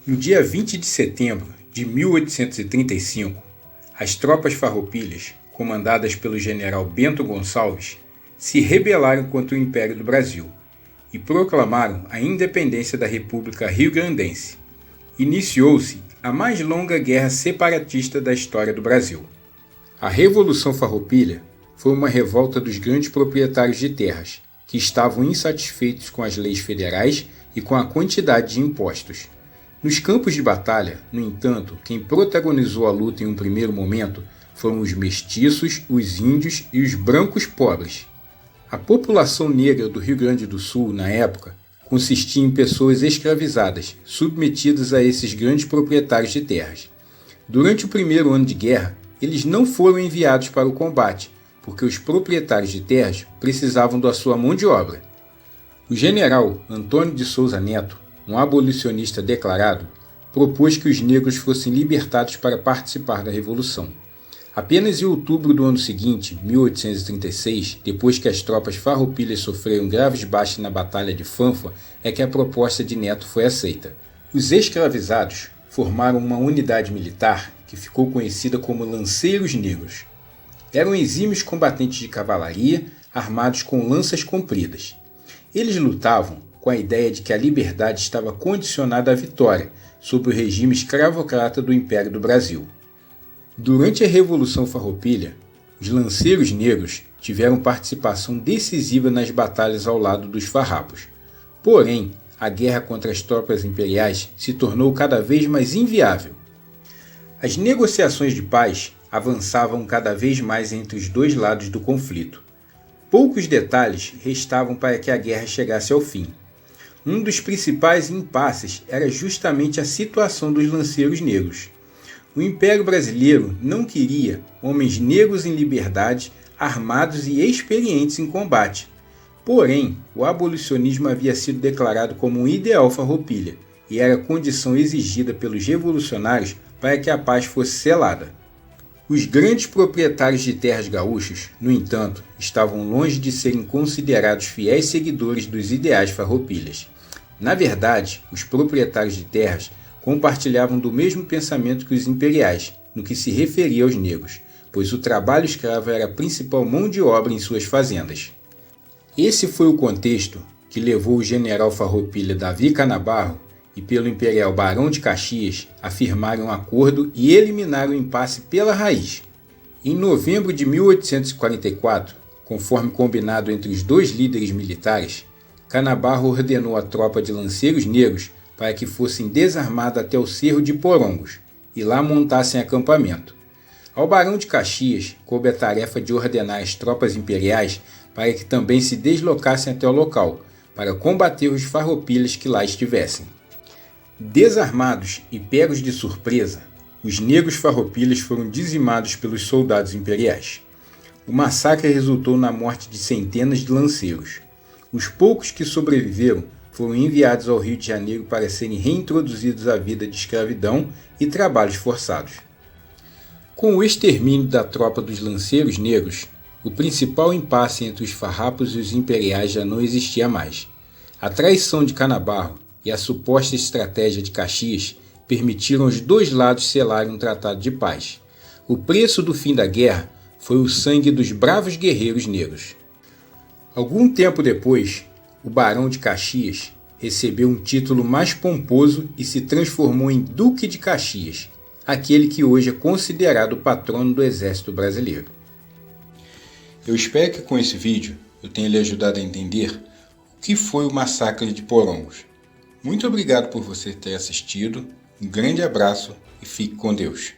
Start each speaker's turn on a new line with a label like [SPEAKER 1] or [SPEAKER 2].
[SPEAKER 1] No dia 20 de setembro de 1835, as tropas farroupilhas, comandadas pelo general Bento Gonçalves, se rebelaram contra o Império do Brasil e proclamaram a independência da República Rio-Grandense. Iniciou-se a mais longa guerra separatista da história do Brasil. A Revolução Farroupilha foi uma revolta dos grandes proprietários de terras, que estavam insatisfeitos com as leis federais e com a quantidade de impostos. Nos campos de batalha, no entanto, quem protagonizou a luta em um primeiro momento foram os mestiços, os índios e os brancos pobres. A população negra do Rio Grande do Sul, na época, consistia em pessoas escravizadas, submetidas a esses grandes proprietários de terras. Durante o primeiro ano de guerra, eles não foram enviados para o combate, porque os proprietários de terras precisavam da sua mão de obra. O general Antônio de Souza Neto, um abolicionista declarado, propôs que os negros fossem libertados para participar da Revolução. Apenas em outubro do ano seguinte, 1836, depois que as tropas farroupilhas sofreram graves baixas na Batalha de Fanfa, é que a proposta de Neto foi aceita. Os escravizados formaram uma unidade militar que ficou conhecida como Lanceiros Negros. Eram exímios combatentes de cavalaria, armados com lanças compridas. Eles lutavam com a ideia de que a liberdade estava condicionada à vitória sobre o regime escravocrata do Império do Brasil. Durante a Revolução Farroupilha, os lanceiros negros tiveram participação decisiva nas batalhas ao lado dos farrapos. Porém, a guerra contra as tropas imperiais se tornou cada vez mais inviável. As negociações de paz avançavam cada vez mais entre os dois lados do conflito. Poucos detalhes restavam para que a guerra chegasse ao fim. Um dos principais impasses era justamente a situação dos lanceiros negros. O Império Brasileiro não queria homens negros em liberdade, armados e experientes em combate. Porém, o abolicionismo havia sido declarado como um ideal farroupilha e era condição exigida pelos revolucionários para que a paz fosse selada. Os grandes proprietários de terras gaúchos, no entanto, estavam longe de serem considerados fiéis seguidores dos ideais farroupilhas. Na verdade, os proprietários de terras compartilhavam do mesmo pensamento que os imperiais, no que se referia aos negros, pois o trabalho escravo era a principal mão de obra em suas fazendas. Esse foi o contexto que levou o general farroupilha Davi Canabarro e pelo imperial Barão de Caxias a firmarem um acordo e eliminaram o impasse pela raiz. Em novembro de 1844, conforme combinado entre os dois líderes militares, Canabarro ordenou a tropa de lanceiros negros para que fossem desarmados até o cerro de Porongos e lá montassem acampamento. Ao Barão de Caxias coube a tarefa de ordenar as tropas imperiais para que também se deslocassem até o local, para combater os farroupilhas que lá estivessem. Desarmados e pegos de surpresa, os negros farroupilhas foram dizimados pelos soldados imperiais. O massacre resultou na morte de centenas de lanceiros. Os poucos que sobreviveram foram enviados ao Rio de Janeiro para serem reintroduzidos à vida de escravidão e trabalhos forçados. Com o extermínio da tropa dos lanceiros negros, o principal impasse entre os farrapos e os imperiais já não existia mais. A traição de Canabarro e a suposta estratégia de Caxias permitiram aos dois lados selarem um tratado de paz. O preço do fim da guerra foi o sangue dos bravos guerreiros negros. Algum tempo depois, o Barão de Caxias recebeu um título mais pomposo e se transformou em Duque de Caxias, aquele que hoje é considerado o patrono do Exército Brasileiro. Eu espero que com esse vídeo eu tenha lhe ajudado a entender o que foi o massacre de Porongos. Muito obrigado por você ter assistido, um grande abraço e fique com Deus.